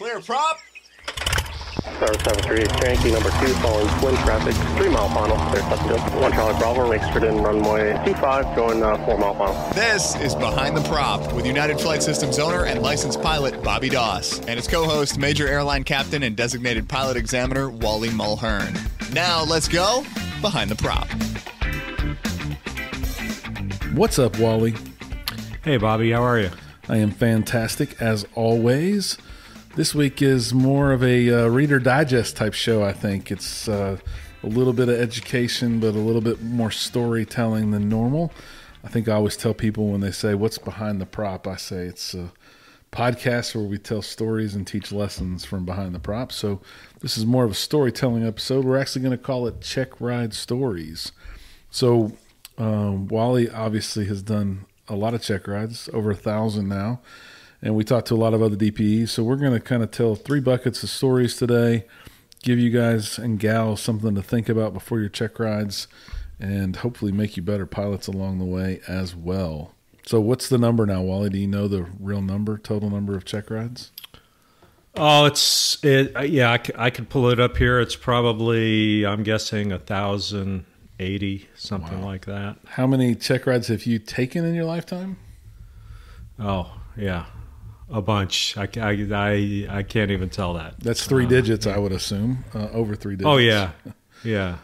Clear prop. Star 738, Yankee number 2, following twin traffic, 3 mile final, clear subject. 1 Charlie Bravo, exited in runway 25, going 4 mile final. This is Behind the Prop with United Flight Systems owner and licensed pilot Bobby Doss and his co-host, Major Airline Captain and designated pilot examiner Wally Mulhern. Now let's go Behind the Prop. What's up, Wally? Hey, Bobby, how are you? I am fantastic, as always. This week is more of a Reader Digest type show, I think. It's a little bit of education, but a little bit more storytelling than normal. I think I always tell people when they say, what's behind the prop? I say it's a podcast where we tell stories and teach lessons from behind the prop. So this is more of a storytelling episode. We're actually going to call it Check Ride Stories. So Wally obviously has done a lot of check rides, over 1,000 now. And we talked to a lot of other DPEs. So we're going to kind of tell 3 buckets of stories today, give you guys and gals something to think about before your check rides, and hopefully make you better pilots along the way as well. So what's the number now, Wally? Do you know the real number, total number of check rides? Oh, I could pull it up here. It's probably, I'm guessing, 1,080, something like that. How many check rides have you taken in your lifetime? Oh, yeah. A bunch. I can't even tell that. That's 3 digits, I would assume. Over 3 digits. Oh, yeah. Yeah.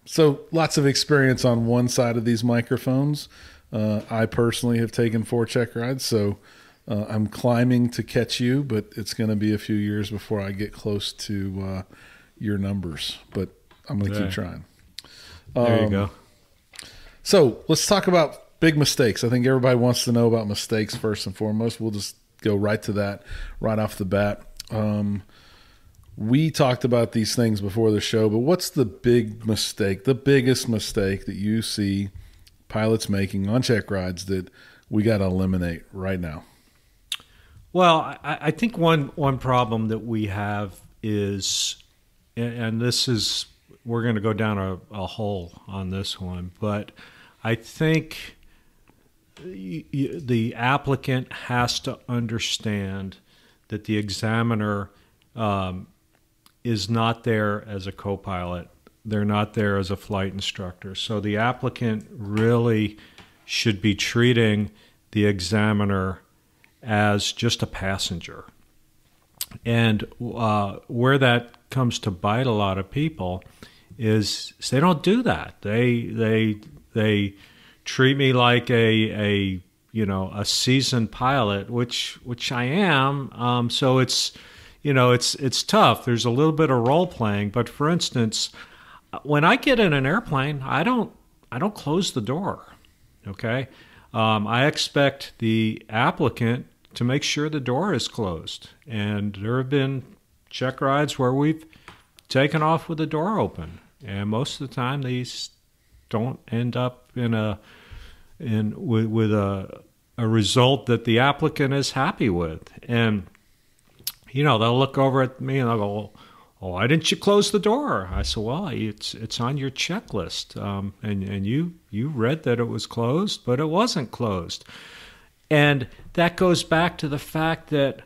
So lots of experience on one side of these microphones. I personally have taken 4 check rides, so I'm climbing to catch you, but it's going to be a few years before I get close to your numbers. But I'm going to keep trying. There you go. So let's talk about big mistakes. I think everybody wants to know about mistakes first and foremost. We'll just go right to that right off the bat. We talked about these things before the show, but what's the big mistake, the biggest mistake that you see pilots making on check rides that we got to eliminate right now? Well, I think one problem that we have is, and this is, we're going to go down a hole on this one, but I think the applicant has to understand that the examiner is not there as a co-pilot. They're not there as a flight instructor. So the applicant really should be treating the examiner as just a passenger. And where that comes to bite a lot of people is they don't do that. They treat me like a seasoned pilot, which I am. So it's tough. There's a little bit of role playing. But for instance, when I get in an airplane, I don't close the door. Okay, I expect the applicant to make sure the door is closed. And there have been check rides where we've taken off with the door open, and most of the time these don't end up with a result that the applicant is happy with. And they'll look over at me and they'll go, "Oh, why didn't you close the door?" I said, "Well, it's on your checklist, and you read that it was closed, but it wasn't closed." And that goes back to the fact that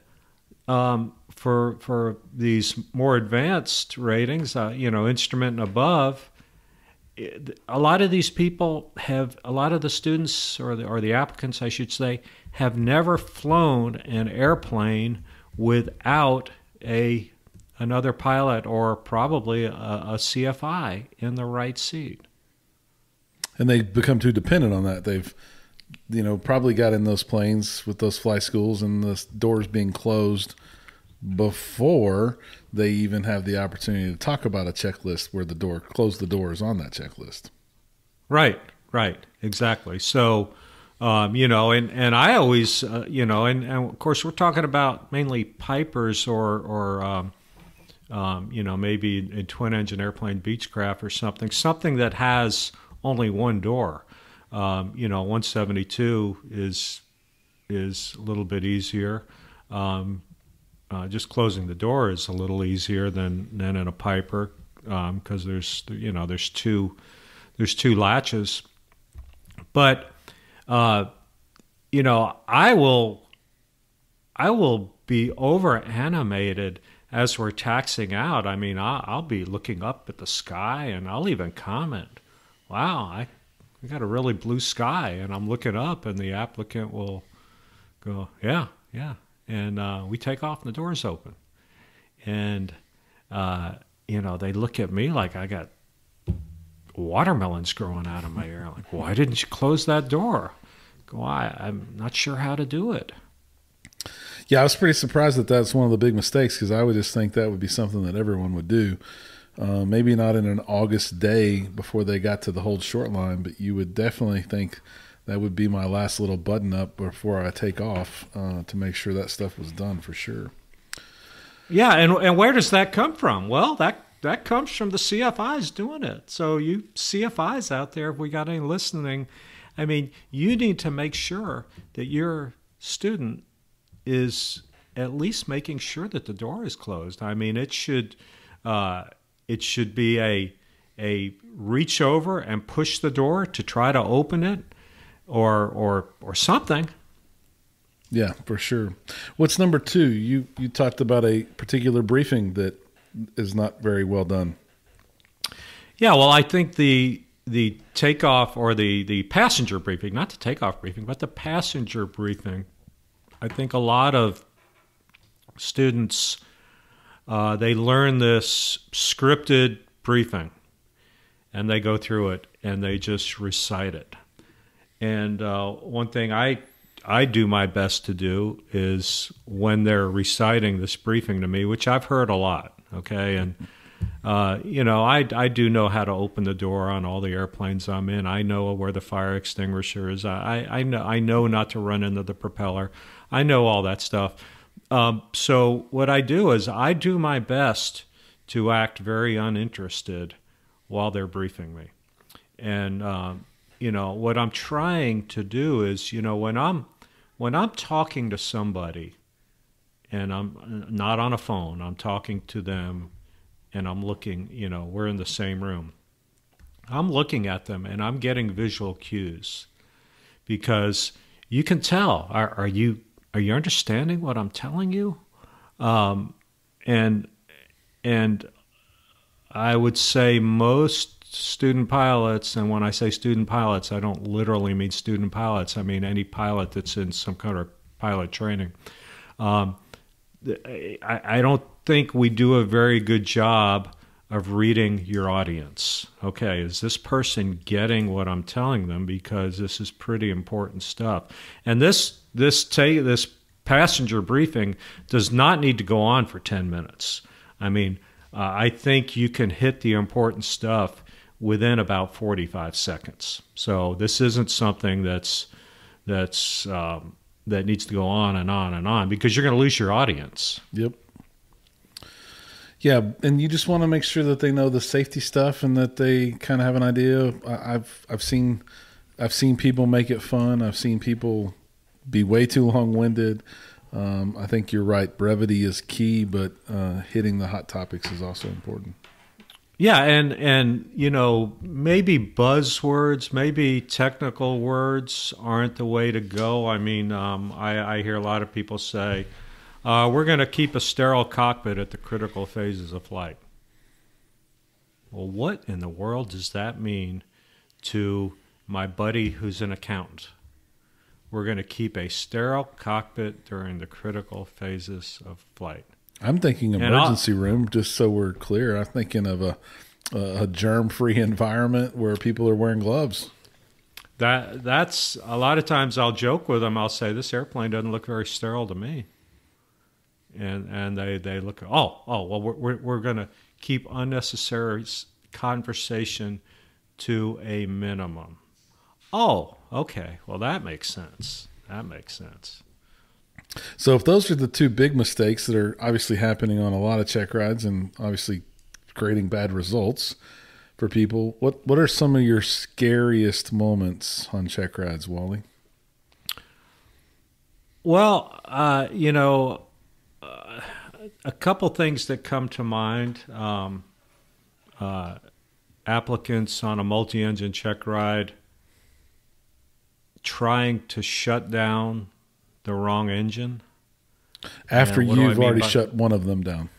for these more advanced ratings, instrument and above, a lot of these people a lot of the students or the applicants, I should say, have never flown an airplane without another pilot or probably a CFI in the right seat. And they become too dependent on that. They've probably got in those planes with those fly schools and the doors being closed before they even have the opportunity to talk about a checklist where close the door is on that checklist. Right, exactly. So, and I always, and of course we're talking about mainly Pipers or maybe a twin-engine airplane Beechcraft or something that has only one door. 172 is a little bit easier. Just closing the door is a little easier than in a Piper because there's two latches. But I will I will be over animated as we're taxiing out. I mean, I'll be looking up at the sky, and I'll even comment, wow, we got a really blue sky. And I'm looking up, and the applicant will go, yeah. And we take off, and the door's open. And, they look at me like I got watermelons growing out of my ear. Like, why didn't you close that door? Go, I'm not sure how to do it. Yeah, I was pretty surprised that that's one of the big mistakes, because I would just think that would be something that everyone would do. Maybe not in an August day before they got to the hold short line, but you would definitely think that would be my last little button up before I take off, to make sure that stuff was done for sure. Yeah, and where does that come from? Well, that comes from the CFIs doing it. So you CFIs out there, if we got any listening, I mean, you need to make sure that your student is at least making sure that the door is closed. I mean, it should be a reach over and push the door to try to open it, or something. Yeah, for sure. What's number 2? You talked about a particular briefing that is not very well done. Yeah, well, I think the takeoff, or the passenger briefing, not the takeoff briefing, but the passenger briefing, I think a lot of students, they learn this scripted briefing, and they go through it, and they just recite it. And one thing I do my best to do is, when they're reciting this briefing to me, which I've heard a lot, okay, and I do know how to open the door on all the airplanes I'm in. I know where the fire extinguisher is. I know not to run into the propeller. I know all that stuff. So what I do is I do my best to act very uninterested while they're briefing me. And what I'm trying to do is, when I'm talking to somebody, and I'm not on a phone, I'm talking to them, and I'm looking, we're in the same room. I'm looking at them, and I'm getting visual cues, because you can tell, are you understanding what I'm telling you? And I would say most student pilots, and when I say student pilots, I don't literally mean student pilots. I mean any pilot that's in some kind of pilot training. I don't think we do a very good job of reading your audience. Okay, is this person getting what I'm telling them? Because this is pretty important stuff. And this passenger briefing does not need to go on for 10 minutes. I mean, I think you can hit the important stuff within about 45 seconds. So this isn't something that needs to go on and on and on, because you're going to lose your audience. Yep. Yeah, and you just want to make sure that they know the safety stuff, and that they kind of have an idea. I've seen people make it fun. I've seen people be way too long-winded. I think you're right. Brevity is key, but hitting the hot topics is also important. Yeah, and maybe buzzwords, maybe technical words aren't the way to go. I mean, I hear a lot of people say, we're going to keep a sterile cockpit at the critical phases of flight. Well, what in the world does that mean to my buddy who's an accountant? We're going to keep a sterile cockpit during the critical phases of flight. I'm thinking emergency room, just so we're clear. I'm thinking of a germ-free environment where people are wearing gloves. That's a lot of times I'll joke with them. I'll say, this airplane doesn't look very sterile to me. And they look, well, we're going to keep unnecessary conversation to a minimum. Oh, okay. Well, that makes sense. So if those are the two big mistakes that are obviously happening on a lot of check rides and obviously creating bad results for people, what are some of your scariest moments on check rides, Wally? Well, a couple things that come to mind. Applicants on a multi-engine check ride trying to shut down the wrong engine. After And what do I you've mean already by- shut one of them down.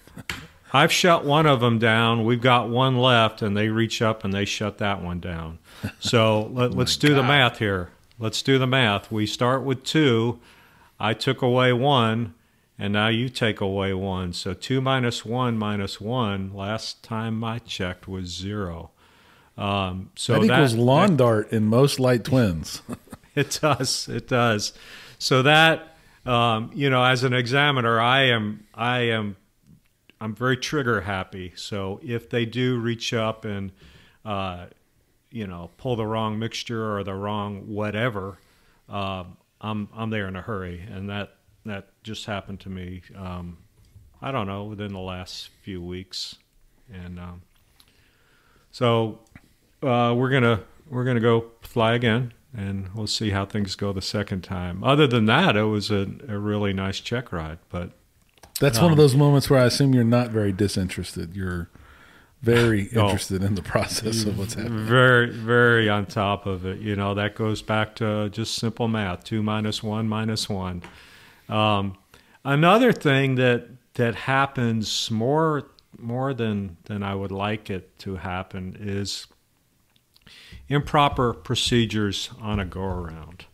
I've shut one of them down. We've got one left, and they reach up and they shut that one down. So let's do the math here. Let's do the math. We start with 2. I took away 1, and now you take away 1. So 2 minus 1 minus 1, last time I checked, was 0. So that equals lawn dart in most light twins. It does. It does. So that, as an examiner, I'm very trigger happy. So if they do reach up and, pull the wrong mixture or the wrong whatever, I'm there in a hurry. And that just happened to me, I don't know, within the last few weeks. And so we're gonna go fly again, and we'll see how things go the second time. Other than that, it was a really nice check ride. But that's one of those moments where I assume you're not very disinterested. You're very interested in the process of what's happening. Very, very on top of it. That goes back to just simple math: 2 minus 1 minus 1. Another thing that happens more than I would like it to happen is improper procedures on a go-around.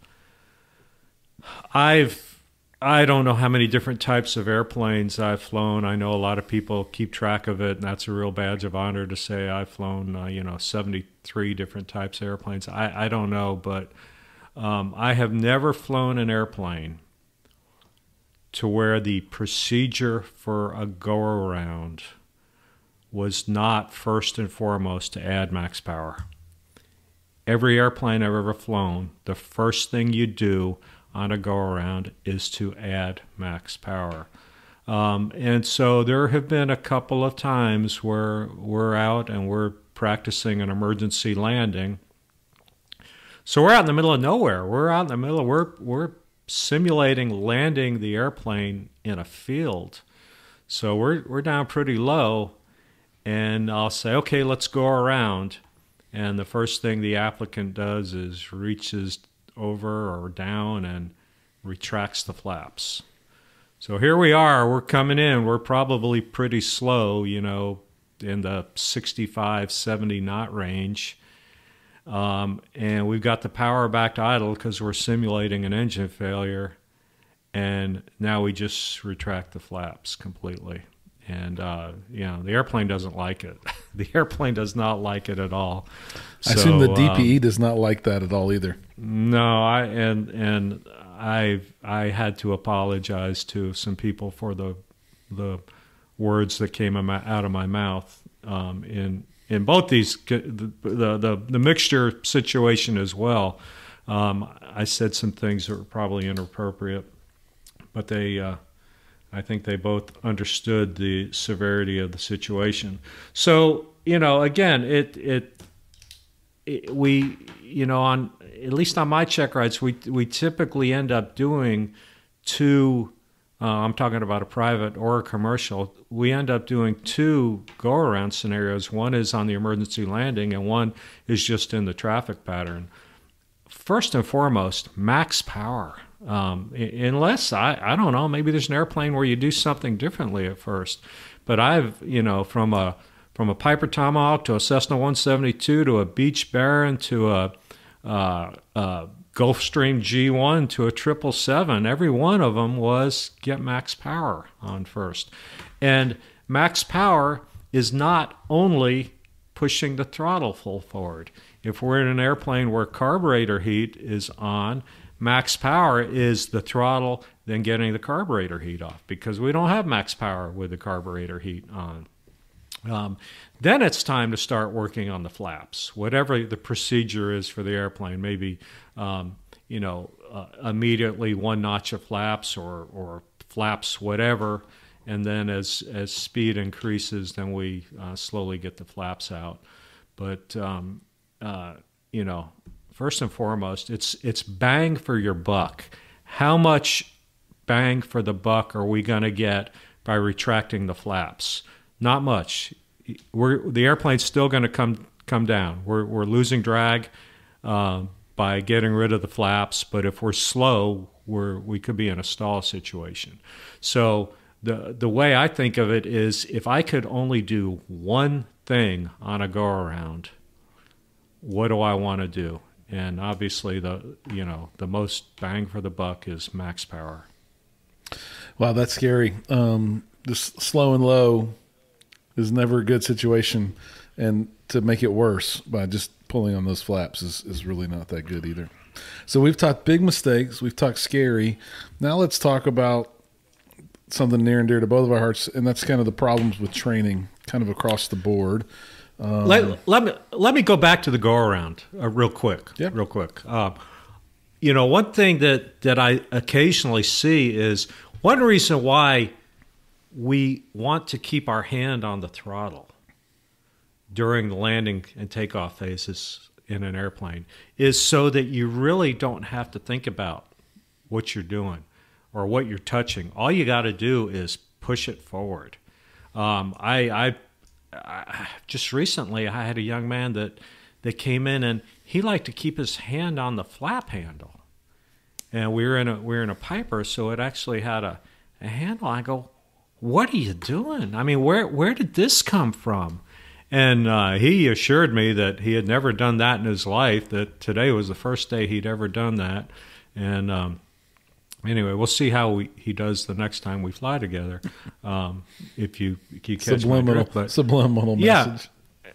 I don't know how many different types of airplanes I've flown. I know a lot of people keep track of it, and that's a real badge of honor to say I've flown 73 different types of airplanes. I don't know, but I have never flown an airplane to where the procedure for a go-around was not first and foremost to add max power. Every airplane I've ever flown, the first thing you do on a go-around is to add max power. And so there have been a couple of times where we're out and we're practicing an emergency landing. So we're out in the middle of nowhere. We're simulating landing the airplane in a field. So we're down pretty low, and I'll say, okay, let's go around. And the first thing the applicant does is reaches over or down and retracts the flaps. So here we are, we're coming in, we're probably pretty slow, in the 65, 70 knot range. And we've got the power back to idle because we're simulating an engine failure. And now we just retract the flaps completely. And, the airplane doesn't like it. The airplane does not like it at all. I assume the DPE does not like that at all either. No, I had to apologize to some people for the words that came out of my mouth in both these, the mixture situation as well. I said some things that were probably inappropriate, but I think they both understood the severity of the situation. So, again, we on at least on my check rides, we typically end up doing 2. I'm talking about a private or a commercial. We end up doing 2 go-around scenarios. One is on the emergency landing, and one is just in the traffic pattern. First and foremost, max power. Unless I don't know, maybe there's an airplane where you do something differently at first. But I've from a Piper Tomahawk to a Cessna 172 to a Beech Baron to a Gulfstream G1 to a 777, every one of them was get max power on first. And max power is not only pushing the throttle full forward. If we're in an airplane where carburetor heat is on, max power is the throttle, then getting the carburetor heat off, because we don't have max power with the carburetor heat on. Then it's time to start working on the flaps, whatever the procedure is for the airplane. Maybe, immediately 1 notch of flaps or flaps, whatever. And then as speed increases, then we slowly get the flaps out. But, first and foremost, it's bang for your buck. How much bang for the buck are we going to get by retracting the flaps? Not much. The airplane's still going to come down. We're losing drag by getting rid of the flaps, but if we're slow, we could be in a stall situation. So the way I think of it is, if I could only do one thing on a go around, what do I want to do? And obviously the most bang for the buck is max power. Wow, that's scary. Just slow and low is never a good situation, and to make it worse by just pulling on those flaps is really not that good either. So we've talked big mistakes, we've talked scary. Now let's talk about something near and dear to both of our hearts, and that's kind of the problems with training, kind of across the board. Let me go back to the go around real quick. Yeah. Real quick. One thing that I occasionally see is, one reason why we want to keep our hand on the throttle during the landing and takeoff phases in an airplane is so that you really don't have to think about what you're doing or what you're touching. All you got to do is push it forward. I just recently I had a young man that came in, and he liked to keep his hand on the flap handle, and we were in a Piper, so it actually had a handle. I go, "What are you doing? I mean, where did this come from?" And he assured me that he had never done that in his life, that today was the first day he'd ever done that. And anyway, we'll see how he does the next time we fly together. If you catch my drift. But subliminal message.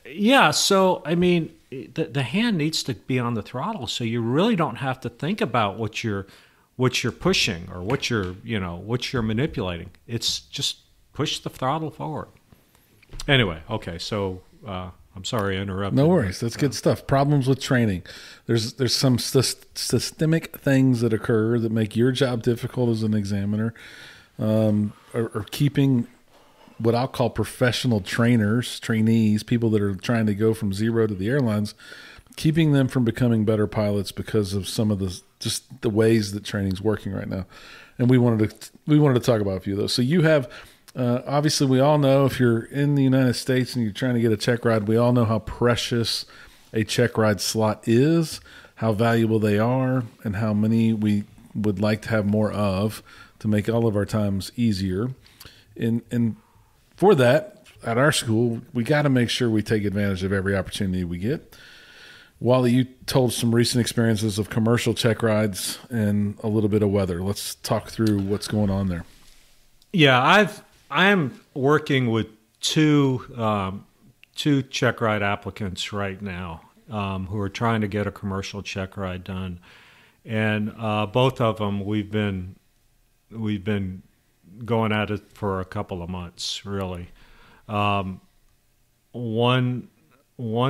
Yeah. So, I mean, the hand needs to be on the throttle, so you really don't have to think about what you're pushing or what you're manipulating. It's just push the throttle forward. Anyway, okay, so I'm sorry I interrupted. No worries, that's good stuff. Problems with training. There's some systemic things that occur that make your job difficult as an examiner, or keeping what I'll call professional trainees, people that are trying to go from zero to the airlines, keeping them from becoming better pilots because of some of the ways that training's working right now. And we wanted to talk about a few of those. So you have. Obviously, we all know, if you're in the United States and you're trying to get a check ride, we all know how precious a check ride slot is, how valuable they are, and how many we would like to have more of to make all of our times easier. And for that, at our school, we got to make sure we take advantage of every opportunity we get. Wally, you told some recent experiences of commercial check rides and a little bit of weather. Let's talk through what's going on there. Yeah, I'm working with two check ride applicants right now who are trying to get a commercial check ride done, and both of them we've been going at it for a couple of months, really. One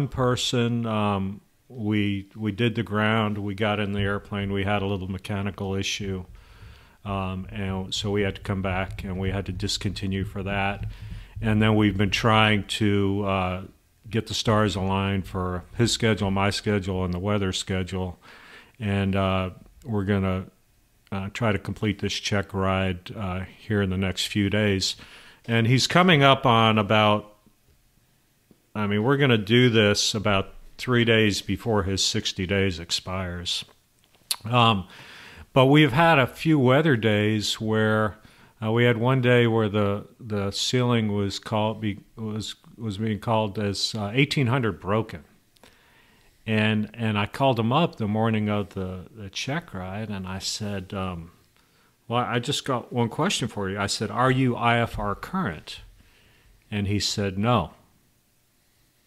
person we did the ground, we got in the airplane, we had a little mechanical issue. And so we had to come back, and we had to discontinue for that. And then we've been trying to get the stars aligned for his schedule, my schedule, and the weather schedule. And we're going to try to complete this check ride here in the next few days. And he's coming up on we're going to do this about 3 days before his 60 days expires. But we've had a few weather days where we had one day where the ceiling was being called as 1800 broken, and I called him up the morning of the check ride, and I said, "Well, I just got one question for you." I said, "Are you IFR current?" And he said, "No."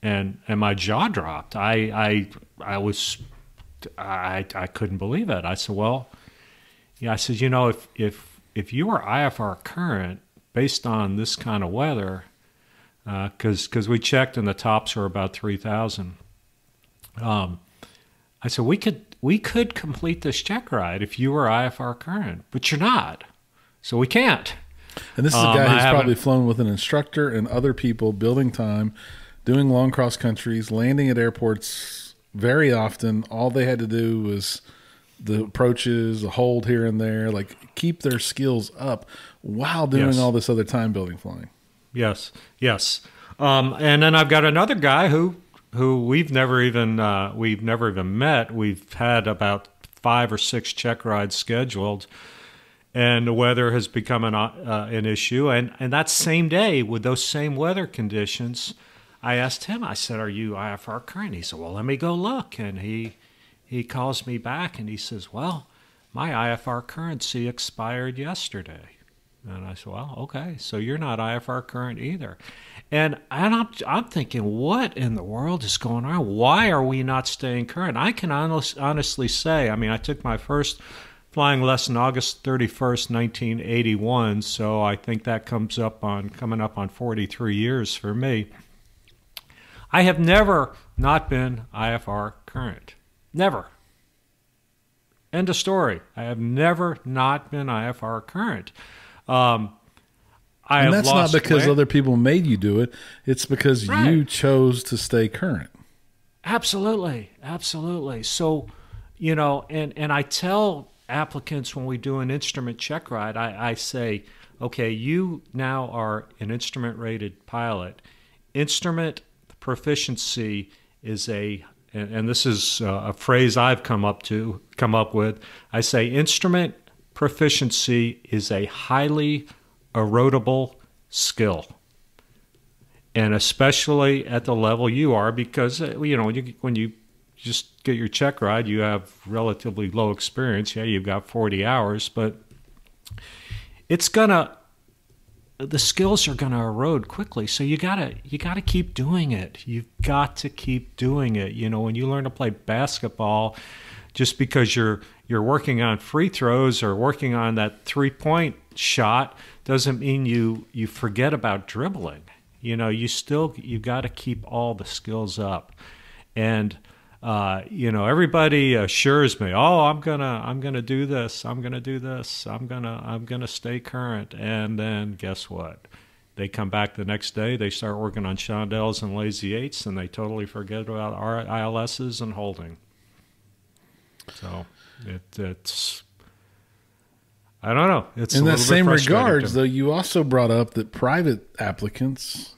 And my jaw dropped. I couldn't believe it. I said, "Well." Yeah, I said, if you were IFR current based on this kind of weather, because we checked and the tops were about 3,000. I said we could complete this check ride if you were IFR current, but you're not, so we can't. And this is a guy who's probably flown with an instructor and other people, building time, doing long cross countries, landing at airports very often. All they had to do was the approaches, the hold here and there, like keep their skills up while doing all this other time building flying. Yes. And then I've got another guy who we've never even met. We've had about 5 or 6 check rides scheduled, and the weather has become an issue. And that same day, with those same weather conditions, I asked him, I said, "Are you IFR current?" He said, "Well, let me go look." And he calls me back and he says, "Well, my IFR currency expired yesterday." And I said, "Well, okay, so you're not IFR current either." And I'm thinking, what in the world is going on? Why are we not staying current? I can honestly say, I mean, I took my first flying lesson August 31st, 1981, so I think that coming up on 43 years for me. I have never not been IFR current. Never. End of story. I have never not been IFR current. And that's not because other people made you do it. It's because you chose to stay current. Absolutely. Absolutely. So, you know, and I tell applicants when we do an instrument check ride, I say, okay, you now are an instrument-rated pilot. Instrument proficiency is and this is a phrase I've come up with. I say instrument proficiency is a highly erodible skill, and especially at the level you are, because you know when you just get your check ride, you have relatively low experience. Yeah, you've got 40 hours, but the skills are gonna erode quickly. So you gotta keep doing it. You've got to keep doing it. You know, when you learn to play basketball, just because you're working on free throws or working on that 3-point shot doesn't mean you forget about dribbling. You know, you got to keep all the skills up. And you know, everybody assures me, "Oh, I'm gonna do this. I'm gonna stay current." And then guess what? They come back the next day. They start working on chandelles and lazy eights, and they totally forget about ILSs and holding. So it's I don't know. It's in a that little same bit frustrating regards, though. You also brought up that private applicants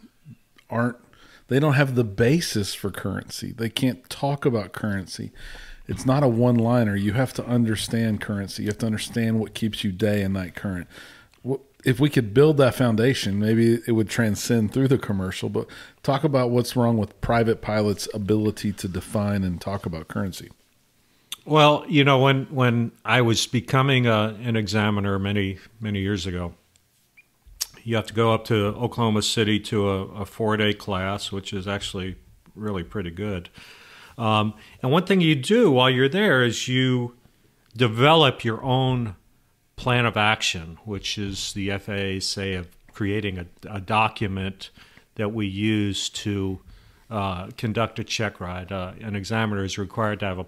they don't have the basis for currency. They can't talk about currency. It's not a one-liner. You have to understand currency. You have to understand what keeps you day and night current. If we could build that foundation, maybe it would transcend through the commercial. But talk about what's wrong with private pilots' ability to define and talk about currency. Well, you know, when I was becoming an examiner many years ago, you have to go up to Oklahoma City to a 4-day class, which is actually really pretty good. And one thing you do while you're there is you develop your own plan of action, which is the FAA's say of creating a document that we use to conduct a check ride. An examiner is required to have a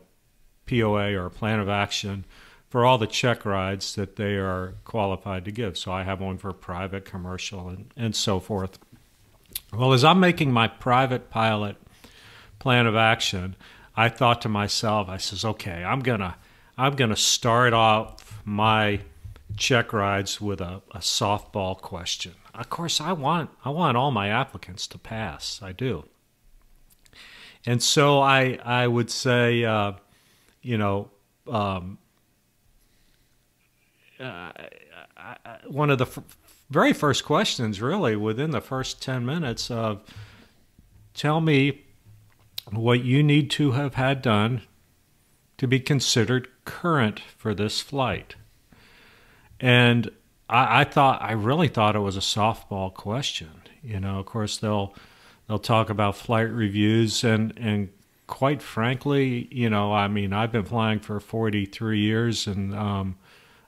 POA or a plan of action for all the check rides that they are qualified to give. So I have one for private, commercial, and so forth. Well, as I'm making my private pilot plan of action, I thought to myself, I says, okay, I'm gonna start off my check rides with a softball question. Of course, I want all my applicants to pass. I do. And so I would say, you know, one of the very first questions, really, within the first 10 minutes of, tell me what you need to have had done to be considered current for this flight. And I really thought it was a softball question. You know, of course, they'll talk about flight reviews, and quite frankly, you know, I mean, I've been flying for 43 years, and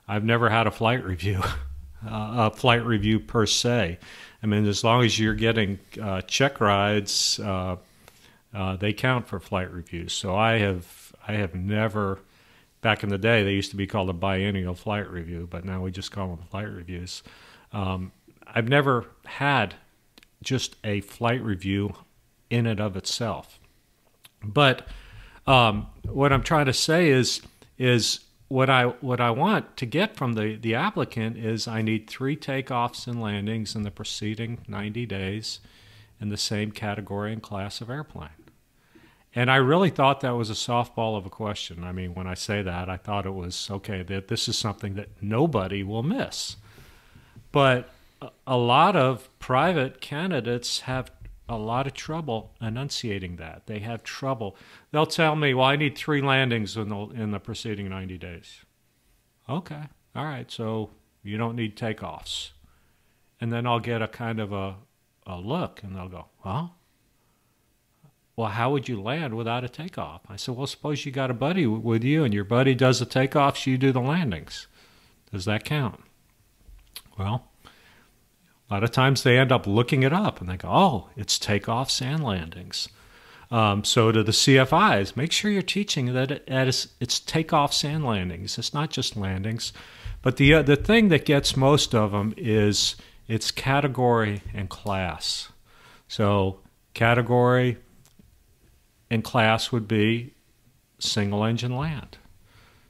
I've never had a flight review, per se. I mean, as long as you're getting check rides, they count for flight reviews. So I have never. Back in the day, they used to be called a biennial flight review, but now we just call them flight reviews. I've never had just a flight review in and of itself. But what I'm trying to say is what I want to get from the applicant is I need 3 takeoffs and landings in the preceding 90 days in the same category and class of airplane. And I really thought that was a softball of a question. I mean, when I say that, I thought it was, okay, that this is something that nobody will miss. But a lot of private candidates have a lot of trouble enunciating that. They have trouble. They'll tell me, well, I need 3 landings in the preceding 90 days. Okay, all right, so you don't need takeoffs. And then I'll get a kind of a look, and they'll go, huh? Well, how would you land without a takeoff? I said, well, suppose you got a buddy with you, and your buddy does the takeoffs, you do the landings. Does that count? Well, a lot of times they end up looking it up, and they go, oh, it's takeoffs and landings. So to the CFIs, make sure you're teaching that it's takeoffs and landings. It's not just landings. But the thing that gets most of them is it's category and class. So category and class would be single engine land.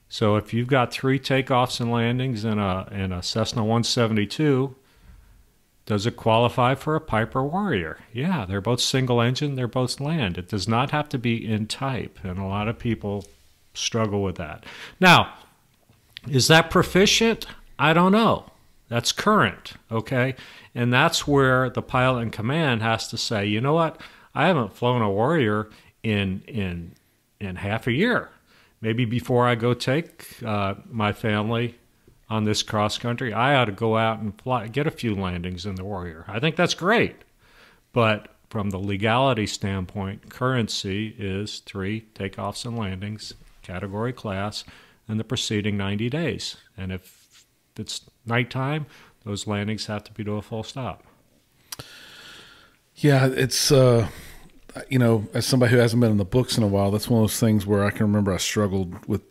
So if you've got 3 takeoffs and landings in a Cessna 172, does it qualify for a Piper Warrior? Yeah, they're both single engine, they're both land. It does not have to be in type, and a lot of people struggle with that. Now, is that proficient? I don't know. That's current, okay? And that's where the pilot in command has to say, you know what? I haven't flown a Warrior in half a year. Maybe before I go take my family on this cross country, I ought to go out and get a few landings in the Warrior. I think that's great. But from the legality standpoint, currency is 3 takeoffs and landings, category class, in the preceding 90 days. And if it's nighttime, those landings have to be to a full stop. Yeah, it's as somebody who hasn't been in the books in a while, that's one of those things where I can remember I struggled with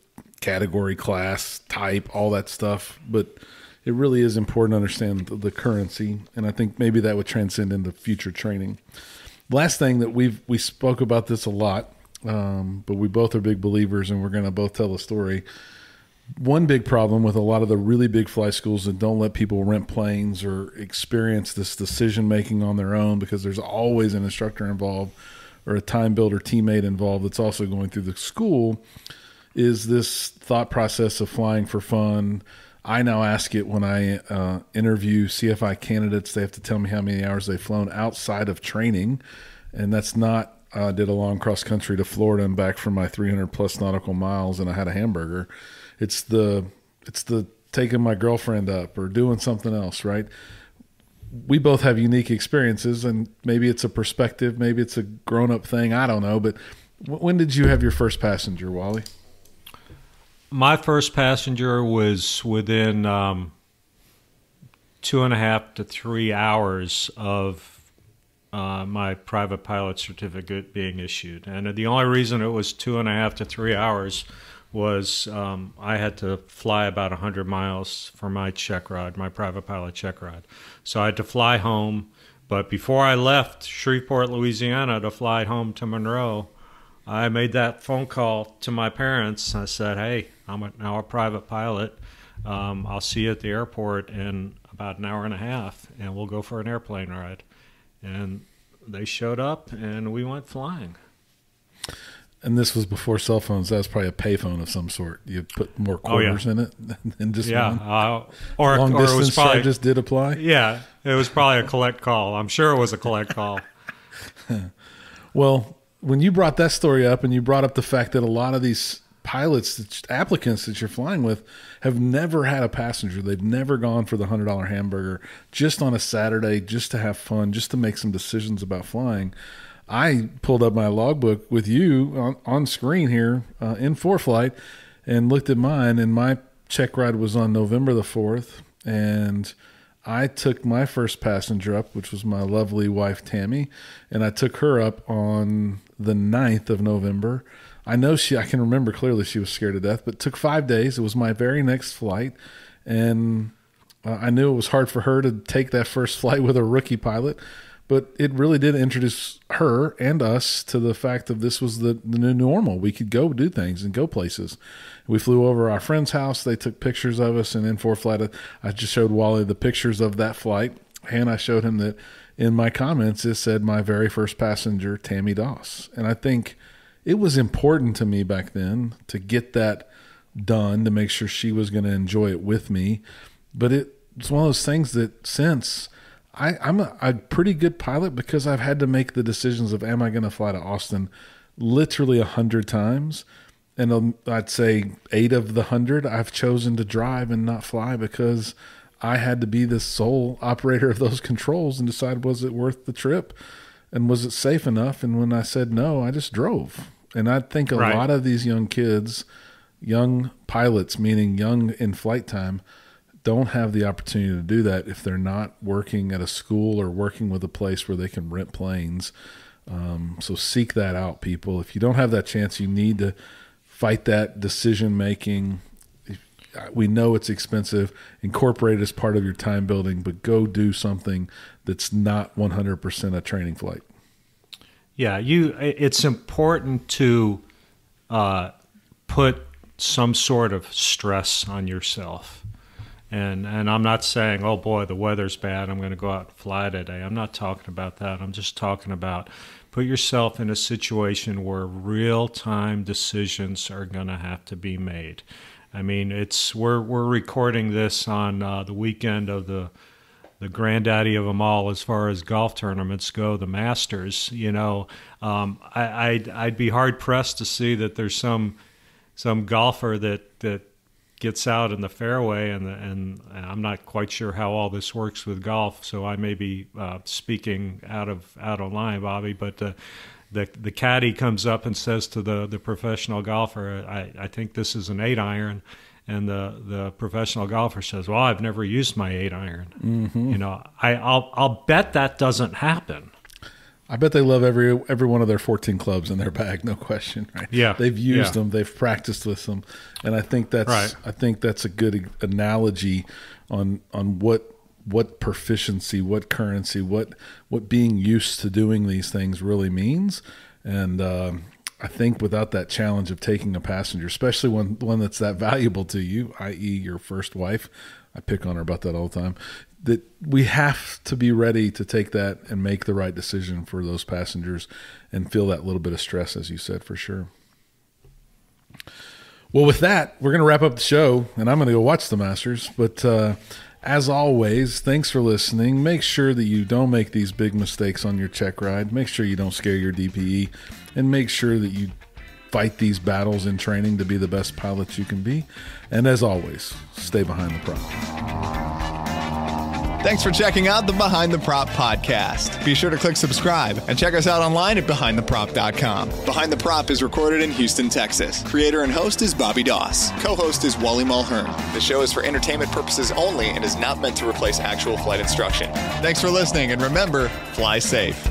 category, class, type, all that stuff. But it really is important to understand the currency, and I think maybe that would transcend into future training. Last thing that we spoke about this a lot, but we both are big believers, and we're going to both tell the story. One big problem with a lot of the really big fly schools that don't let people rent planes or experience this decision-making on their own, because there's always an instructor involved or a time builder teammate involved that's also going through the school, is this thought process of flying for fun. I now ask it when I interview CFI candidates. They have to tell me how many hours they've flown outside of training, and that's not did a long cross-country to Florida and back from my 300-plus nautical miles, and I had a hamburger. It's the taking my girlfriend up or doing something else, right? We both have unique experiences, and maybe it's a perspective, maybe it's a grown-up thing, I don't know. But when did you have your first passenger, Wally? My first passenger was within 2.5 to 3 hours of my private pilot certificate being issued. And the only reason it was 2.5 to 3 hours was I had to fly about 100 miles for my check ride, my private pilot check ride. So I had to fly home. But before I left Shreveport, Louisiana to fly home to Monroe, I made that phone call to my parents. I said, hey, I'm now a private pilot. I'll see you at the airport in about an hour and a half, and we'll go for an airplane ride. And they showed up, and we went flying. And this was before cell phones. That was probably a payphone of some sort. You put more quarters in it than just one. Or long distance it was probably, charges did apply. Yeah, it was probably a collect call. I'm sure it was a collect call. Well, when you brought that story up, and you brought up the fact that a lot of these pilots, applicants that you're flying with, have never had a passenger. They've never gone for the $100 hamburger just on a Saturday, just to have fun, just to make some decisions about flying. I pulled up my logbook with you on screen here in ForeFlight and looked at mine, and my check ride was on November the 4th, and I took my first passenger up, which was my lovely wife, Tammy, and I took her up on the 9th of November. I can remember clearly she was scared to death, but it took 5 days. It was my very next flight, and I knew it was hard for her to take that first flight with a rookie pilot. But it really did introduce her and us to the fact that this was the new normal. We could go do things and go places. We flew over our friend's house. They took pictures of us. And in ForeFlight, I just showed Wally the pictures of that flight. And I showed him that in my comments, it said my very first passenger, Tammy Doss. And I think it was important to me back then to get that done, to make sure she was going to enjoy it with me. But it's one of those things that since I'm a pretty good pilot, because I've had to make the decisions of, am I going to fly to Austin literally 100 times? And I'd say 8 of the 100 I've chosen to drive and not fly, because I had to be the sole operator of those controls and decide, was it worth the trip and was it safe enough? And when I said no, I just drove. And I think a lot of these young kids, young pilots, meaning young in flight time, don't have the opportunity to do that if they're not working at a school or working with a place where they can rent planes. So seek that out, people. If you don't have that chance, you need to fight that decision making. We know it's expensive. Incorporate it as part of your time building, but go do something that's not 100% a training flight. Yeah, it's important to put some sort of stress on yourself. And I'm not saying, oh boy, the weather's bad, I'm going to go out and fly today. I'm not talking about that. I'm just talking about put yourself in a situation where real-time decisions are going to have to be made. I mean, we're recording this on the weekend of the granddaddy of them all as far as golf tournaments go, the Masters. I'd be hard-pressed to see that there's some golfer that gets out in the fairway, and I'm not quite sure how all this works with golf, so I may be speaking out of line, Bobby. But the caddy comes up and says to the professional golfer, "I think this is an 8-iron," and the professional golfer says, "Well, I've never used my 8-iron." Mm-hmm. I'll bet that doesn't happen. I bet they love every one of their 14 clubs in their bag, no question. Right? Yeah, they've used them, they've practiced with them, and I think that's right. I think that's a good analogy on what proficiency, what currency, what being used to doing these things really means. And I think without that challenge of taking a passenger, especially one that's that valuable to you, i.e. your first wife, I pick on her about that all the time, that we have to be ready to take that and make the right decision for those passengers and feel that little bit of stress, as you said, for sure. Well, with that, we're going to wrap up the show, and I'm going to go watch the Masters. But as always, thanks for listening. Make sure that you don't make these big mistakes on your check ride. Make sure you don't scare your DPE, and make sure that you fight these battles in training to be the best pilots you can be. And as always, stay behind the prop. Thanks for checking out the Behind the Prop podcast. Be sure to click subscribe and check us out online at BehindTheProp.com. Behind the Prop is recorded in Houston, Texas. Creator and host is Bobby Doss. Co-host is Wally Mulhern. The show is for entertainment purposes only and is not meant to replace actual flight instruction. Thanks for listening, and remember, fly safe.